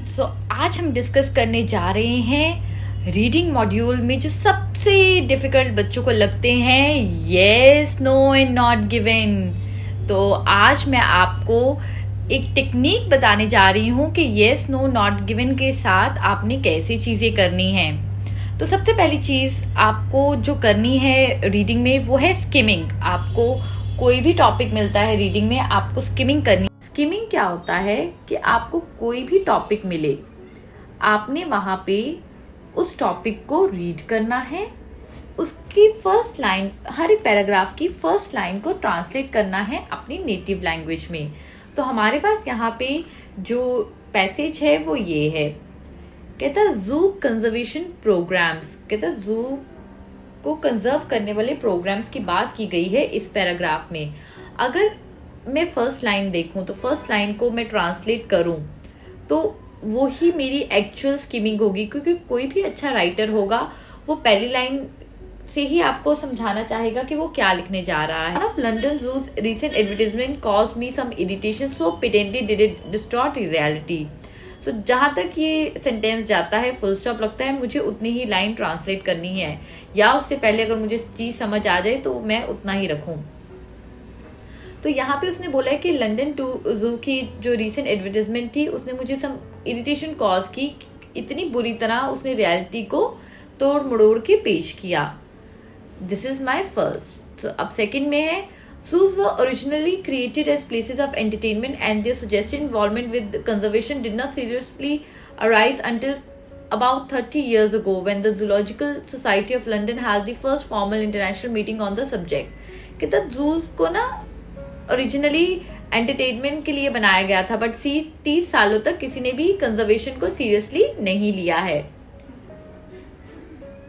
आज हम डिस्कस करने जा रहे हैं रीडिंग मॉड्यूल में जो सबसे डिफिकल्ट बच्चों को लगते हैं, yes, no and not given. तो आज मैं आपको एक टेक्निक बताने जा रही हूँ कि येस, नो, नॉट गिवन के साथ आपने कैसे चीज़ें करनी हैं। तो सबसे पहली चीज़ आपको जो करनी है रीडिंग में वो है स्किमिंग। आपको कोई भी टॉपिक मिलता है रीडिंग में, आपको स्किमिंग करनी। स्किमिंग क्या होता है कि आपको कोई भी टॉपिक मिले, आपने वहाँ पे उस टॉपिक को रीड करना है, उसकी फर्स्ट लाइन, हर एक पैराग्राफ की फर्स्ट लाइन को ट्रांसलेट करना है अपनी नेटिव लैंग्वेज में। तो हमारे पास यहाँ पे जो पैसेज है वो ये है, कहता जू कंजर्वेशन प्रोग्राम्स, कहता जू को कंजर्व करने वाले प्रोग्राम्स की बात की गई है इस पैराग्राफ में। अगर मैं फर्स्ट लाइन देखूं तो फर्स्ट लाइन को मैं ट्रांसलेट करूं तो वो ही मेरी एक्चुअल स्किमिंग होगी, क्योंकि कोई भी अच्छा राइटर होगा वो पहली लाइन से ही आपको समझाना चाहेगा कि वो क्या लिखने जा रहा है। Of London Jews recent advertisement caused me some irritation so patently did it distort reality. So जहाँ तक ये सेंटेंस जाता है फुल स्टॉप लगता है, मुझे उतनी ही लाइन ट्रांसलेट करनी है, या उससे पहले अगर मुझे चीज समझ आ जाए तो मैं उतना ही रखूं। तो यहाँ पे उसने बोला है कि लंदन टू जू की जो रीसेंट एडवर्टाइजमेंट थी उसने मुझे सम इरिटेशन कॉज की, इतनी बुरी तरह उसने रियलिटी को तोड़ मड़ोड़ के पेश किया। This is my first. अब सेकंड में है, zoos were originally created as places of entertainment and their suggested involvement with conservation did not seriously arise until about 30 years ago when the Zoological Society of London held the first formal international meeting on the subject। कहता zoos को ना originally entertainment के लिए बनाया गया था, but 30 सालों तक किसी ने भी कंजर्वेशन को सीरियसली नहीं लिया है।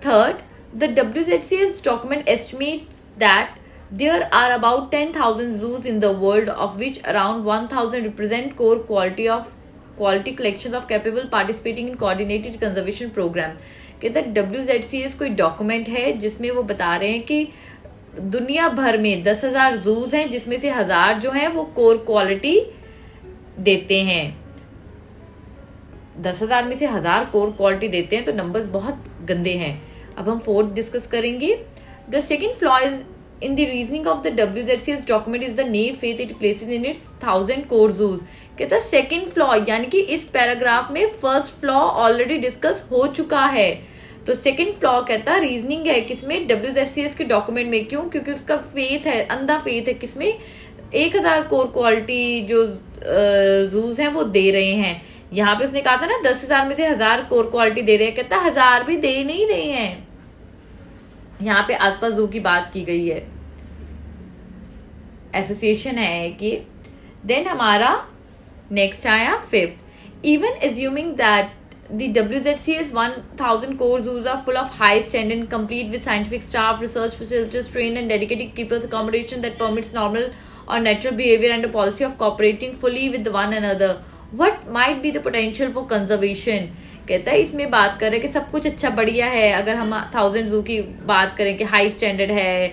Third, the WZCS document estimates that there are about 10,000 zoos in the world, of which around 1,000 represent core quality collections of capable participating in coordinated conservation program। कहता है WZCS कोई डॉक्यूमेंट है जिसमें वो बता रहे हैं कि दुनिया भर में 10,000 जूज हैं, जिसमें से 1,000 जो हैं वो कोर क्वालिटी देते हैं। 10,000 में से 1,000 कोर क्वालिटी देते हैं, तो नंबर्स बहुत गंदे हैं। अब हम फोर्थ डिस्कस करेंगे। The second flaw is in the reasoning of the WZCS document is the naive faith it places in its 1,000 core zoos। कहता है सेकेंड फ्लॉ, यानी कि इस पैराग्राफ में फर्स्ट फ्लॉ ऑलरेडी डिस्कस हो चुका है। तो सेकेंड फ्लॉ कहता रीजनिंग है किसमें, WZCS के डॉक्यूमेंट में। क्यों? क्योंकि उसका फेथ है, अंधा फेथ है किसमें, 1,000 कोर क्वालिटी जो जूज हैं वो दे रहे हैं। यहाँ पे उसने कहा था ना 10,000 में से 1,000 कोर क्वालिटी दे रहे हैं, कहता 1,000 भी दे नहीं रहे हैं। यहाँ पे आसपास जू की बात की गई है, एसोसिएशन है कि। देन हमारा नेक्स्ट आया fifth, even assuming that the WZCS 1,000 core zoos are full of high standard and complete with scientific staff, research facilities, trained and dedicated keepers, accommodation that permits normal or natural behavior, and a policy of cooperating fully with one another, what might be the potential for conservation। कहता है इसमें बात कर रहे हैं कि सब कुछ अच्छा बढ़िया है। अगर हम 1,000 जू की बात करें कि हाई स्टैंडर्ड है,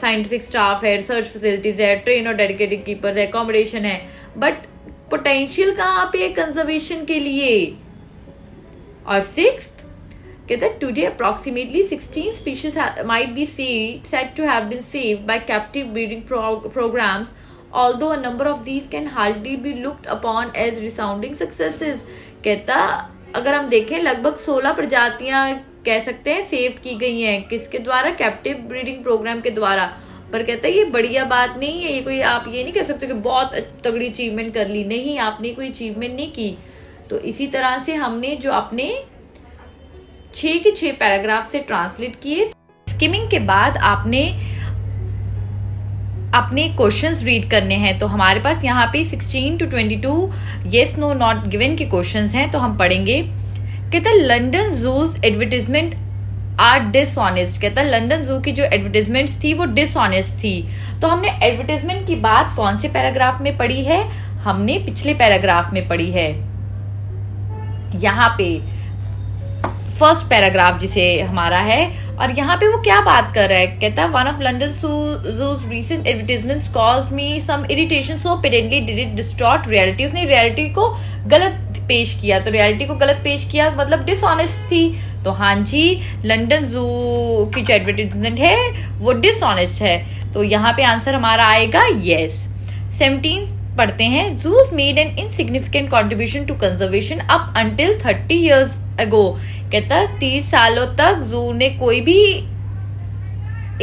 साइंटिफिक स्टाफ है, रिसर्च फैसिलिटीज है, ट्रेन और डेडिकेटेड कीपर्स है, अकोमोडेशन है, बट पोटेंशियल कहाँ पे कंजर्वेशन के लिए। और सिक्स्थ कहता है today approximately 16 species might be said to have been saved by captive breeding programs, although a number of these can hardly be looked upon as resounding successes। कहता अगर हम देखें लगभग 16 प्रजातियां कह सकते हैं सेव की गई हैं, किसके द्वारा, कैप्टिव ब्रीडिंग प्रोग्राम के द्वारा। पर कहता है ये बढ़िया बात नहीं है, ये कोई आप ये नहीं कह सकते कि बहुत तगड़ी अचीवमेंट कर ली, नहीं, आपने कोई अचीवमेंट नहीं की। तो इसी तरह से हमने जो अपने 6 के 6 पैराग्राफ से ट्रांसलेट किए। स्किमिंग के बाद आपने अपने क्वेश्चंस रीड करने हैं। तो हमारे पास यहाँ पे 16 to 22 yes, no, not given के क्वेश्चंस हैं, तो हम पढ़ेंगे। कहता London zoos advertisement are dishonest. कहता लंदन जू की जो एडवर्टाइजमेंट्स थी वो डिसऑनेस्ट थी। तो हमने एडवर्टाइजमेंट की बात कौन से पैराग्राफ में पढ़ी है, हमने पिछले पैराग्राफ में पढ़ी है। यहाँ पे फर्स्ट पैराग्राफ जिसे हमारा है, और यहाँ पे वो क्या बात कर रहा है, कहता है one of London zoo's recent advertisements cause me some irritation so patently did it distort reality. उसने रियलिटी को गलत पेश किया, तो रियलिटी को गलत पेश किया मतलब डिसऑनेस्ट थी। तो हाँ जी, लंदन जू की जो एडवर्टीजमेंट है वो डिसऑनेस्ट है। तो यहाँ पे आंसर हमारा आएगा यस। 17 पढ़ते हैं, zoos made an insignificant contribution to conservation up until 30 years ago। कहता 30 सालों तक जू ने कोई भी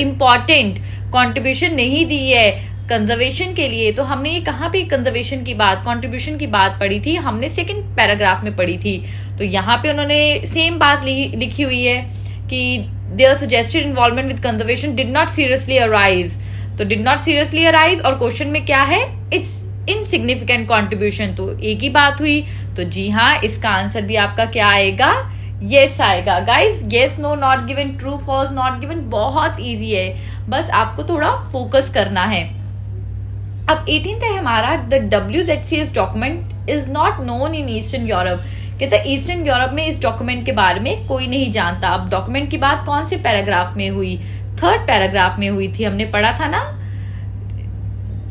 इम्पॉर्टेंट कंट्रीब्यूशन नहीं दी है कंजर्वेशन के लिए। तो हमने ये कहाँ पे कंजर्वेशन की बात, कंट्रीब्यूशन की बात पढ़ी थी, हमने सेकंड पैराग्राफ में पढ़ी थी। तो यहाँ पे उन्होंने सेम बात लिखी हुई है कि their suggested involvement with conservation did not seriously arise. तो डिड नॉट सीरियसली अराइज और क्वेश्चन में क्या है, इट्स इनसिग्निफिकेंट कंट्रीब्यूशन, तो एक ही बात हुई। तो जी हाँ, इसका आंसर भी आपका क्या आएगा, यस आएगा। Guys yes no not given, true false not given बहुत इजी है, बस आपको थोड़ा फोकस करना है। अब 18th है हमारा, the WZCS document is not known in Eastern Europe. कहता है ईस्टर्न यूरोप में इस डॉक्यूमेंट के बारे में कोई नहीं जानता। अब डॉक्यूमेंट की बात कौन से पैराग्राफ में हुई, 3rd पैराग्राफ में हुई थी, हमने पढ़ा था ना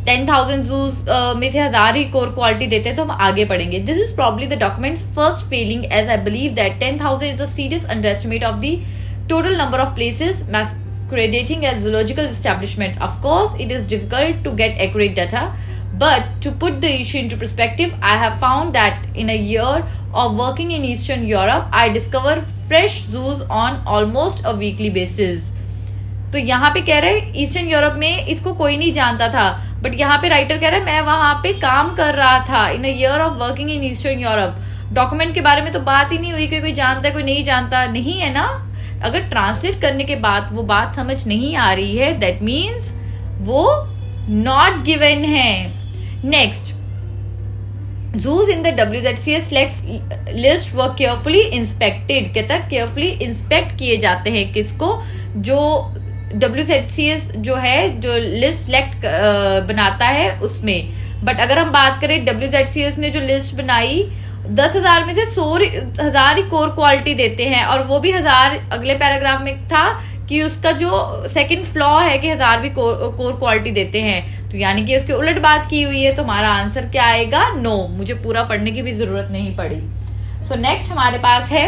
10,000 जूस में से 1000 ही कोर क्वालिटी देते हैं। तो हम आगे पढ़ेंगे। This is probably the documents first failing as I believe that 10,000 is a serious underestimate of the total number of places masquerading as zoological establishment. Of course, it is difficult to get accurate data, but to put the issue into perspective, I have found that in a year of working in Eastern Europe, I discover fresh zoos on almost a weekly basis. तो यहाँ पे कह रहे हैं eastern Europe में इसको कोई नहीं जानता था, बट यहाँ पे राइटर कह रहा है मैं वहां पे काम कर रहा था in a year of working in Eastern Europe. Document के बारे में तो बात ही नहीं हुई कि कोई जानता है कोई नहीं जानता, नहीं है ना। अगर ट्रांसलेट करने के बाद वो बात समझ नहीं आ रही है, दैट मीन्स वो नॉट गिवन है। Next, zoos in the WZCS list were carefully inspected। कहता केयरफुली इंस्पेक्ट किए जाते हैं किसको, जो WZCS जो है जो लिस्ट सिलेक्ट बनाता है उसमें। बट अगर हम बात करें WZCS ने जो लिस्ट बनाई 10,000 में से 100,000 ही कोर क्वालिटी देते हैं, और वो भी 1000 अगले पैराग्राफ में था कि उसका जो सेकंड फ्लॉ है कि 1000 भी कोर क्वालिटी देते हैं। तो यानी कि उसके उलट बात की हुई है। तो हमारा आंसर क्या आएगा, नो। मुझे पूरा पढ़ने की भी जरूरत नहीं पड़ी। सो नेक्स्ट हमारे पास है,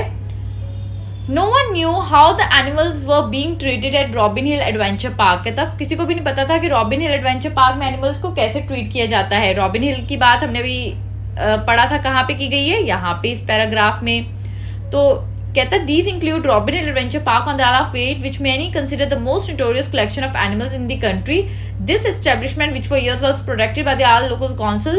no one knew how the animals were being treated at Robin Hill Adventure Park. कहता किसी को भी नहीं पता था कि रॉबिन हिल एडवेंचर पार्क में एनिमल्स को कैसे ट्रीट किया जाता है। रॉबिन हिल की बात हमने भी पढ़ा था, कहाँ पे की गई है, यहाँ पे इस पैराग्राफ में। तो कहता these include robin Hill Adventure park on the island of Wight, which many consider the most notorious collection of animals in the country. This establishment, which for years was protected by the Isle local council,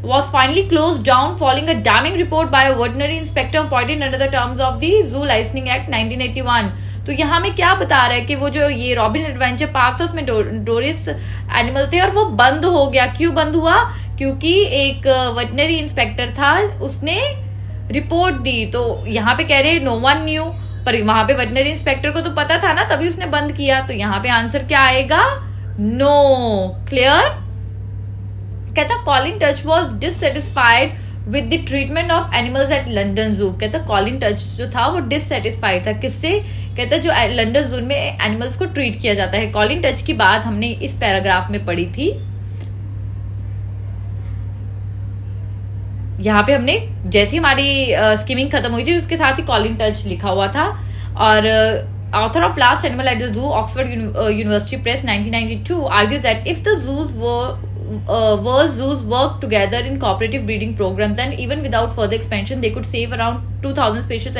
was finally closed down following a damning report by a veterinary inspector appointed under the terms of the Zoo Licensing Act 1981. तो यहाँ में क्या बता रहा है कि वो जो ये रॉबिन एडवेंचर पार्क था उसमें नोटोरियस एनिमल थे और वो बंद हो गया। क्यों बंद हुआ, क्योंकि एक वेटनरी इंस्पेक्टर था, उसने रिपोर्ट दी। तो यहाँ पे कह रहे नो वन न्यू, पर वहां पे वेटनरी इंस्पेक्टर को तो पता था ना, तभी उसने बंद किया। तो यहाँ पे आंसर क्या आएगा, नो। क्लियर। कहता Colin touch was dissatisfied with the treatment of animals at London जू। कहता कॉलिन टच जो था वो डिससेटिस्फाइड था, किससे, कहता जो लंदन जू में एनिमल्स को ट्रीट किया जाता है। कॉलिन टच की बात हमने इस पैराग्राफ में पढ़ी थी। यहाँ पे हमने जैसे हमारी स्कीमिंग खत्म हुई थी उसके साथ ही कॉलिन टच लिखा हुआ था। और author of Last Animal at the Zoo, Oxford University Press 1992, argues that if the zoos work together in cooperative breeding programs, and even without further expansion they could save around 2,000 species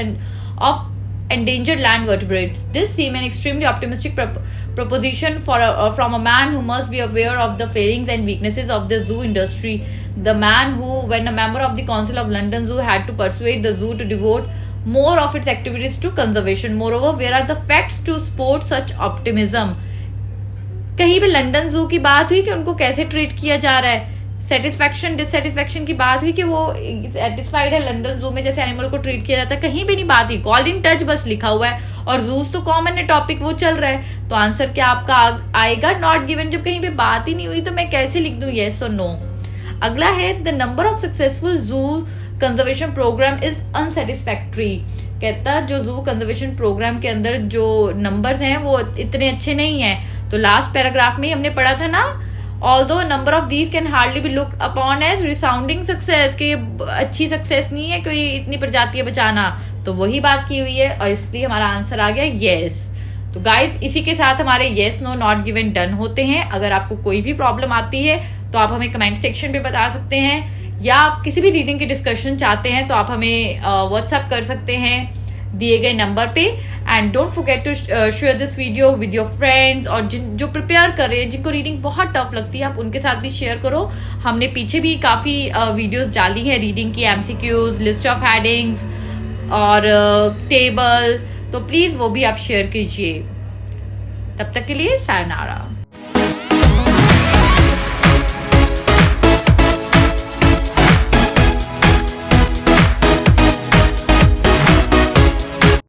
of endangered land vertebrates. This seems an extremely optimistic proposition from a man who must be aware of the failings and weaknesses of the zoo industry. The man who, when a member of the Council of London Zoo, had to persuade the zoo to devote more of its activities to conservation. Moreover, where are the facts to support such optimism? कहीं भी London zoo की बात हुई कि उनको कैसे treat किया जा रहा है, सेटिस्फैक्शन डिससेटिस्फैक्शन की बात हुई कि वो सेटिस्फाइड है लंदन जू में जैसे एनिमल को ट्रीट किया जाता है, कहीं भी नहीं बात हुई। कॉलिन टच बस लिखा हुआ है, और जूस तो कॉमन है, टॉपिक वो चल रहा है। तो आंसर क्या आपका आएगा, नॉट गिवन। जब कहीं पे बात ही नहीं हुई तो मैं कैसे लिख दूं येस और नो। अगला है, द नंबर ऑफ सक्सेसफुल जू कंजर्वेशन प्रोग्राम इज अनसेटिस्फैक्ट्री। कहता जो जू कंजर्वेशन प्रोग्राम के अंदर जो नंबर्स हैं वो इतने अच्छे नहीं हैं। तो लास्ट पैराग्राफ में हमने पढ़ा था ना, although number of these can hardly be looked upon as resounding success, कि अच्छी सक्सेस नहीं है कोई इतनी प्रजातियां बचाना, तो वही बात की हुई है और इसलिए हमारा आंसर आ गया येस। तो गाइज इसी के साथ हमारे yes no not given done होते हैं। अगर आपको कोई भी प्रॉब्लम आती है तो आप हमें कमेंट सेक्शन पे बता सकते हैं, या आप किसी भी रीडिंग की डिस्कशन चाहते हैं तो आप हमें व्हाट्सएप कर सकते हैं दिए गए नंबर पे। And don't forget to share this video with your friends, और जो प्रिपेयर कर रहे हैं, जिनको रीडिंग बहुत टफ लगती है, आप उनके साथ भी शेयर करो। हमने पीछे भी काफ़ी वीडियोस डाली है रीडिंग की, एमसीक्यूज, लिस्ट ऑफ हेडिंग्स और टेबल, तो प्लीज़ वो भी आप शेयर कीजिए। तब तक के लिए सायनारा।